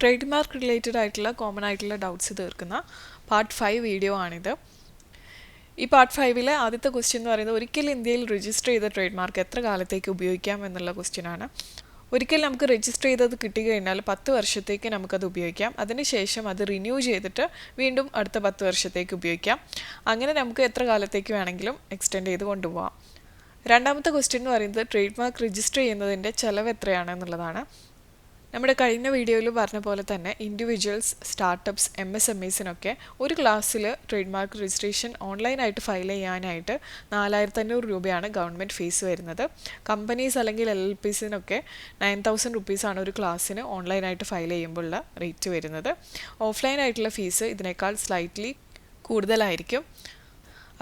Trade mark related ആയിട്ടുള്ള common ആയിട്ടുള്ള doubts തീർക്കുന്ന പാർട്ട് 5 വീഡിയോ ആണിത്. ഈ പാർട്ട് 5-ലെ ആദ്യത്തെ ക്വസ്റ്റ്യൻ എന്ന് പറയുന്നത് ഒരിക്കൽ ഇന്ത്യയിൽ രജിസ്റ്റർ ചെയ്ത ട്രേഡ് മാർക്ക് എത്ര കാലത്തേക്ക് ഉപയോഗിക്കാം എന്നുള്ള ക്വസ്റ്റ്യനാണ്. ഒരിക്കൽ നമുക്ക് രജിസ്റ്റർ ചെയ്തത് കിട്ടിക്കഴിഞ്ഞാൽ 10 വർഷത്തേക്ക് നമുക്കത് ഉപയോഗിക്കാം. അതിനുശേഷം അത് റിന്യൂ ചെയ്തിട്ട് വീണ്ടും അടുത്ത 10 വർഷത്തേക്ക് ഉപയോഗിക്കാം. അങ്ങനെ നമുക്ക് എത്ര കാലത്തേക്ക് വേണമെങ്കിലും എക്സ്റ്റെൻഡ് ചെയ്ത് കൊണ്ടുപോകാം. രണ്ടാമത്തെ ക്വസ്റ്റ്യൻ എന്ന് പറയുന്നത് ട്രേഡ് മാർക്ക് രജിസ്റ്റർ ചെയ്യുന്നതിൻ്റെ ചിലവ് എത്രയാണ് എന്നുള്ളതാണ്. നമ്മുടെ കഴിഞ്ഞ വീഡിയോയിൽ പറഞ്ഞ പോലെ തന്നെ ഇൻഡിവിജ്വൽസ്, സ്റ്റാർട്ടപ്സ്, MSMEസിനൊക്കെ ഒരു ക്ലാസ്സിൽ ട്രേഡ് മാർക്ക് രജിസ്ട്രേഷൻ ഓൺലൈനായിട്ട് ഫയൽ ചെയ്യാനായിട്ട് 4500 രൂപയാണ് ഗവൺമെൻറ് ഫീസ് വരുന്നത്. കമ്പനീസ് അല്ലെങ്കിൽ LLPസിനൊക്കെ 9000 റുപ്പീസാണ് ഒരു ക്ലാസ്സിന് ഓൺലൈനായിട്ട് ഫയൽ ചെയ്യുമ്പോഴുള്ള റേറ്റ് വരുന്നത്. ഓഫ്ലൈനായിട്ടുള്ള ഫീസ് ഇതിനേക്കാൾ സ്ലൈറ്റ്ലി കൂടുതലായിരിക്കും.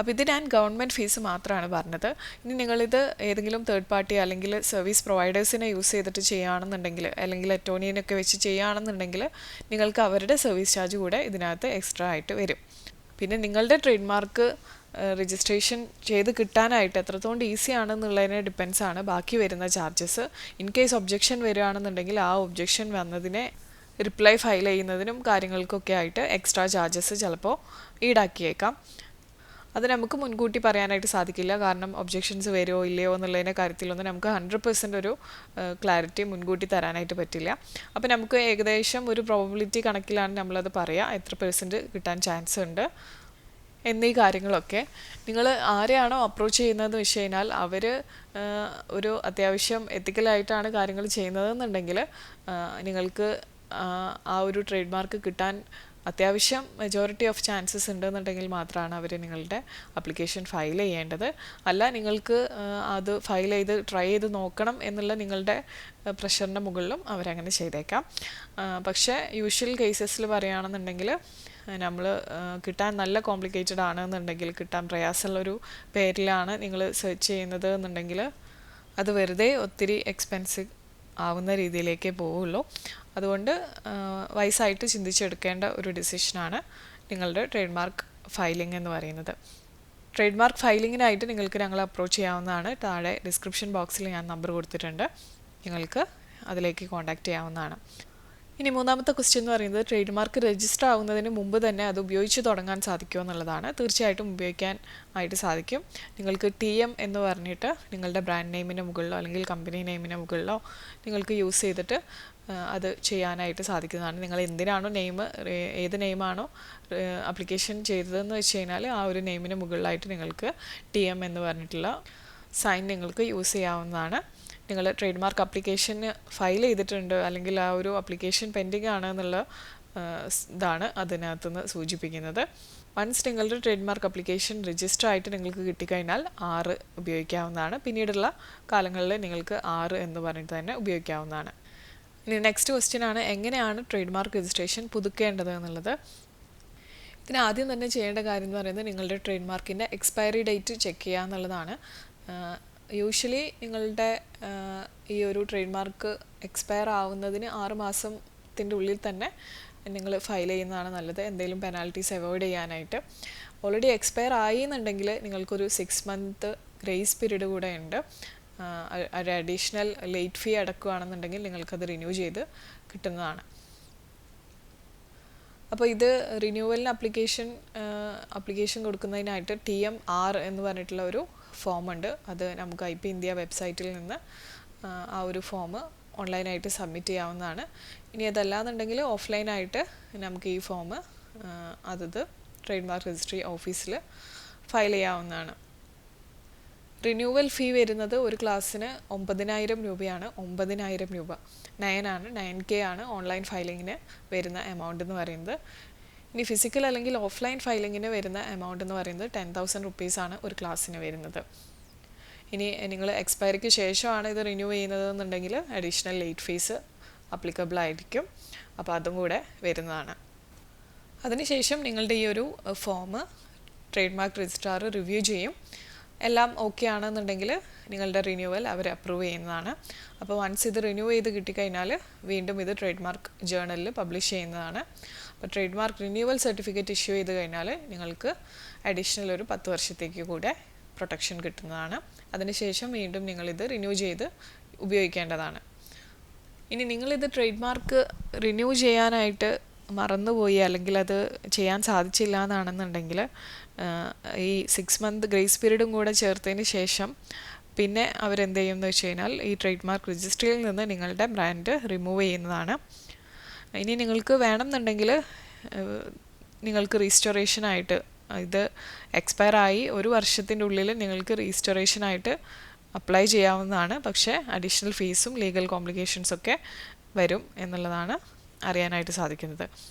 അപ്പോൾ ഇത് ഞാൻ ഗവൺമെൻറ് ഫീസ് മാത്രമാണ് പറഞ്ഞത്. ഇനി നിങ്ങളിത് ഏതെങ്കിലും തേർഡ് പാർട്ടി അല്ലെങ്കിൽ സർവീസ് പ്രൊവൈഡേഴ്സിനെ യൂസ് ചെയ്തിട്ട് ചെയ്യുകയാണെന്നുണ്ടെങ്കിൽ അല്ലെങ്കിൽ അറ്റോർണിയൊക്കെ വെച്ച് ചെയ്യുകയാണെന്നുണ്ടെങ്കിൽ നിങ്ങൾക്ക് അവരുടെ സർവീസ് ചാർജ് കൂടെ ഇതിനകത്ത് എക്സ്ട്രാ ആയിട്ട് വരും. പിന്നെ നിങ്ങളുടെ ട്രേഡ് മാർക്ക് രജിസ്ട്രേഷൻ ചെയ്ത് കിട്ടാനായിട്ട് എത്രത്തോളം ഈസി ആണെന്നുള്ളതിനെ ഡിപ്പെൻസ് ആണ് ബാക്കി വരുന്ന ചാർജസ്. ഇൻ കേസ് ഒബ്ജക്ഷൻ വരികയാണെന്നുണ്ടെങ്കിൽ ആ ഒബ്ജക്ഷൻ വന്നതിനെ റിപ്ലൈ ഫയൽ ചെയ്യുന്നതിനും കാര്യങ്ങൾക്കൊക്കെ ആയിട്ട് എക്സ്ട്രാ ചാർജസ് ചിലപ്പോൾ ഈടാക്കിയേക്കാം. അത് നമുക്ക് മുൻകൂട്ടി പറയാനായിട്ട് സാധിക്കില്ല. കാരണം ഒബ്ജെക്ഷൻസ് വരുമോ ഇല്ലയോ എന്നുള്ളതിൻ്റെ കാര്യത്തിലൊന്നും നമുക്ക് 100% ഒരു ക്ലാരിറ്റി മുൻകൂട്ടി തരാനായിട്ട് പറ്റില്ല. അപ്പോൾ നമുക്ക് ഏകദേശം ഒരു പ്രോബബിലിറ്റി കണക്കിലാണ് നമ്മളത് പറയുക, എത്ര % കിട്ടാൻ ചാൻസ് ഉണ്ട് എന്നീ കാര്യങ്ങളൊക്കെ. നിങ്ങൾ ആരെയാണോ അപ്രോച്ച് ചെയ്യുന്നതെന്ന് വെച്ച് കഴിഞ്ഞാൽ അവർ ഒരു അത്യാവശ്യം എത്തിക്കലായിട്ടാണ് കാര്യങ്ങൾ ചെയ്യുന്നതെന്നുണ്ടെങ്കിൽ നിങ്ങൾക്ക് ആ ഒരു ട്രേഡ് മാർക്ക് കിട്ടാൻ അത്യാവശ്യം മെജോറിറ്റി ഓഫ് ചാൻസസ് ഉണ്ടെന്നുണ്ടെങ്കിൽ മാത്രമാണ് അവർ നിങ്ങളുടെ അപ്ലിക്കേഷൻ ഫയൽ ചെയ്യേണ്ടത്. അല്ല നിങ്ങൾക്ക് അത് ഫയൽ ചെയ്ത് ട്രൈ ചെയ്ത് നോക്കണം എന്നുള്ള നിങ്ങളുടെ പ്രഷറിൻ്റെ മുകളിലും അവരങ്ങനെ ചെയ്തേക്കാം. പക്ഷേ യൂഷ്വൽ കേസസിൽ പറയുകയാണെന്നുണ്ടെങ്കിൽ നമ്മൾ കിട്ടാൻ നല്ല കോംപ്ലിക്കേറ്റഡ് ആണെന്നുണ്ടെങ്കിൽ, കിട്ടാൻ പ്രയാസമുള്ളൊരു പേരിലാണ് നിങ്ങൾ സെർച്ച് ചെയ്യുന്നത് എന്നുണ്ടെങ്കിൽ അത് വെറുതെ ഒത്തിരി എക്സ്പെൻസീവ് ആവുന്ന രീതിയിലേക്കേ പോവുള്ളൂ. അതുകൊണ്ട് വൈസായിട്ട് ചിന്തിച്ചെടുക്കേണ്ട ഒരു ഡിസിഷനാണ് നിങ്ങളുടെ ട്രേഡ് മാർക്ക് ഫയലിംഗ് എന്ന് പറയുന്നത്. ട്രേഡ് മാർക്ക് ഫയലിങ്ങിനായിട്ട് നിങ്ങൾക്ക് ഞങ്ങളെ അപ്രോച്ച് ചെയ്യാവുന്നതാണ്. താഴെ ഡിസ്ക്രിപ്ഷൻ ബോക്സിൽ ഞാൻ നമ്പർ കൊടുത്തിട്ടുണ്ട്, നിങ്ങൾക്ക് അതിലേക്ക് കോൺടാക്റ്റ് ചെയ്യാവുന്നതാണ്. ഇനി മൂന്നാമത്തെ ക്വസ്റ്റ്യൻ എന്ന് പറയുന്നത് ട്രേഡ് മാർക്ക് രജിസ്റ്റർ ആവുന്നതിന് മുമ്പ് തന്നെ അത് ഉപയോഗിച്ച് തുടങ്ങാൻ സാധിക്കുമോ എന്നുള്ളതാണ്. തീർച്ചയായിട്ടും ഉപയോഗിക്കാൻ ആയിട്ട് സാധിക്കും. നിങ്ങൾക്ക് TM എന്ന് പറഞ്ഞിട്ട് നിങ്ങളുടെ ബ്രാൻഡ് നെയിമിന് മുകളിലോ അല്ലെങ്കിൽ കമ്പനി നെയിമിന് മുകളിലോ നിങ്ങൾക്ക് യൂസ് ചെയ്തിട്ട് അത് ചെയ്യാനായിട്ട് സാധിക്കുന്നതാണ്. നിങ്ങൾ എന്തിനാണോ ഏത് നെയിമാണോ അപ്ലിക്കേഷൻ ചെയ്തതെന്ന് വെച്ച് കഴിഞ്ഞാൽ ആ ഒരു നെയിമിന് മുകളിലായിട്ട് നിങ്ങൾക്ക് TM എന്ന് പറഞ്ഞിട്ടുള്ള സൈൻ നിങ്ങൾക്ക് യൂസ് ചെയ്യാവുന്നതാണ്. നിങ്ങൾ ട്രേഡ് മാർക്ക് അപ്ലിക്കേഷൻ ഫയൽ ചെയ്തിട്ടുണ്ട് അല്ലെങ്കിൽ ആ ഒരു അപ്ലിക്കേഷൻ പെൻഡിങ് ആണ് എന്നുള്ള ഇതാണ് അതിനകത്തുനിന്ന് സൂചിപ്പിക്കുന്നത്. വൺസ് നിങ്ങളുടെ ട്രേഡ് മാർക്ക് അപ്ലിക്കേഷൻ രജിസ്റ്റർ ആയിട്ട് നിങ്ങൾക്ക് കിട്ടിക്കഴിഞ്ഞാൽ 6 ഉപയോഗിക്കാവുന്നതാണ്. പിന്നീടുള്ള കാലങ്ങളിൽ നിങ്ങൾക്ക് 6 എന്ന് പറഞ്ഞിട്ട് തന്നെ ഉപയോഗിക്കാവുന്നതാണ്. ഇനി നെക്സ്റ്റ് ക്വസ്റ്റ്യൻ ആണ്, എങ്ങനെയാണ് ട്രേഡ് മാർക്ക് രജിസ്ട്രേഷൻ പുതുക്കേണ്ടത് എന്നുള്ളത്. ഇതിന് ആദ്യം തന്നെ ചെയ്യേണ്ട കാര്യം എന്ന് പറയുന്നത് നിങ്ങളുടെ ട്രേഡ് മാർക്കിൻ്റെ എക്സ്പയറി ഡേറ്റ് ചെക്ക് ചെയ്യുക എന്നുള്ളതാണ്. യൂഷ്വലി നിങ്ങളുടെ ഈ ഒരു ട്രേഡ് മാർക്ക് എക്സ്പയർ ആവുന്നതിന് 6 മാസത്തിൻ്റെ ഉള്ളിൽ തന്നെ നിങ്ങൾ ഫയൽ ചെയ്യുന്നതാണ് നല്ലത്, എന്തെങ്കിലും പെനാൽറ്റീസ് അവോയ്ഡ് ചെയ്യാനായിട്ട്. ഓൾറെഡി എക്സ്പയർ ആയി എന്നുണ്ടെങ്കിൽ നിങ്ങൾക്കൊരു 6 മന്ത് ഗ്രേസ് പീരീഡ് കൂടെ ഉണ്ട്. ഒരു അഡീഷണൽ ലേറ്റ് ഫീ അടക്കുകയാണെന്നുണ്ടെങ്കിൽ നിങ്ങൾക്കത് റിന്യൂ ചെയ്ത് കിട്ടുന്നതാണ്. അപ്പോൾ ഇത് റിന്യൂവലിന് അപ്ലിക്കേഷൻ കൊടുക്കുന്നതിനായിട്ട് TM6 എന്ന് പറഞ്ഞിട്ടുള്ള ഒരു ഫോമുണ്ട്. അത് നമുക്ക് IP India വെബ്സൈറ്റിൽ നിന്ന് ആ ഒരു ഫോം ഓൺലൈനായിട്ട് സബ്മിറ്റ് ചെയ്യാവുന്നതാണ്. ഇനി അതല്ലാന്നുണ്ടെങ്കിൽ ഓഫ്ലൈനായിട്ട് നമുക്ക് ഈ ഫോം അതത് ട്രേഡ് മാർക്ക് രജിസ്ട്രി ഓഫീസിൽ ഫയൽ ചെയ്യാവുന്നതാണ്. റിന്യൂവൽ ഫീ വരുന്നത് ഒരു ക്ലാസ്സിന് 9000 രൂപയാണ്. 9000 രൂപ 9K ആണ് ഓൺലൈൻ ഫയലിങ്ങിന് വരുന്ന എമൗണ്ട് എന്ന് പറയുന്നത്. ഇനി ഫിസിക്കൽ അല്ലെങ്കിൽ ഓഫ്ലൈൻ ഫയലിങ്ങിന് വരുന്ന എമൗണ്ട് എന്ന് പറയുന്നത് 10,000 റുപ്പീസാണ് ഒരു ക്ലാസ്സിന് വരുന്നത്. ഇനി നിങ്ങൾ എക്സ്പയറിക്ക് ശേഷമാണ് ഇത് റിന്യൂ ചെയ്യുന്നത് എന്നുണ്ടെങ്കിൽ അഡീഷണൽ ലേറ്റ് ഫീസ് അപ്ലിക്കബിൾ ആയിരിക്കും. അപ്പോൾ അതും കൂടെ വരുന്നതാണ്. അതിനുശേഷം നിങ്ങളുടെ ഈ ഒരു form trade mark registrar review ചെയ്യും. എല്ലാം ഓക്കെ ആണെന്നുണ്ടെങ്കിൽ നിങ്ങളുടെ റിന്യൂവൽ അവർ അപ്രൂവ് ചെയ്യുന്നതാണ്. അപ്പോൾ വൺസ് ഇത് റിന്യൂ ചെയ്ത് കിട്ടിക്കഴിഞ്ഞാൽ വീണ്ടും ഇത് ട്രേഡ് മാർക്ക് ജേർണലിൽ പബ്ലിഷ് ചെയ്യുന്നതാണ്. അപ്പോൾ trade mark renewal certificate issue ചെയ്ത് കഴിഞ്ഞാൽ നിങ്ങൾക്ക് അഡീഷണൽ ഒരു 10 വർഷത്തേക്ക് കൂടെ പ്രൊട്ടക്ഷൻ കിട്ടുന്നതാണ്. അതിനുശേഷം വീണ്ടും നിങ്ങളിത് റിന്യൂ ചെയ്ത് ഉപയോഗിക്കേണ്ടതാണ്. ഇനി നിങ്ങളിത് ട്രേഡ് മാർക്ക് റിന്യൂ ചെയ്യാനായിട്ട് മറന്നുപോയി അല്ലെങ്കിൽ അത് ചെയ്യാൻ സാധിച്ചില്ല എന്നാണെന്നുണ്ടെങ്കിൽ ഈ 6 മന്ത് ഗ്രേസ് പീരീഡും കൂടെ ചേർത്തതിന് ശേഷം പിന്നെ അവരെന്ത് ചെയ്യുമെന്ന് വെച്ച് കഴിഞ്ഞാൽ ഈ ട്രേഡ് മാർക്ക് രജിസ്ട്രിയിൽ നിന്ന് നിങ്ങളുടെ ബ്രാൻഡ് റിമൂവ് ചെയ്യുന്നതാണ്. ഇനി നിങ്ങൾക്ക് വേണമെന്നുണ്ടെങ്കിൽ നിങ്ങൾക്ക് റീസ്റ്റോറേഷനായിട്ട് ഇത് എക്സ്പയർ ആയി 1 വർഷത്തിൻ്റെ ഉള്ളിൽ നിങ്ങൾക്ക് റീസ്റ്റോറേഷനായിട്ട് അപ്ലൈ ചെയ്യാവുന്നതാണ്. പക്ഷേ അഡീഷണൽ ഫീസും ലീഗൽ കോംപ്ലിക്കേഷൻസൊക്കെ വരും എന്നുള്ളതാണ് അറിയാനായിട്ട് സാധിക്കുന്നത്.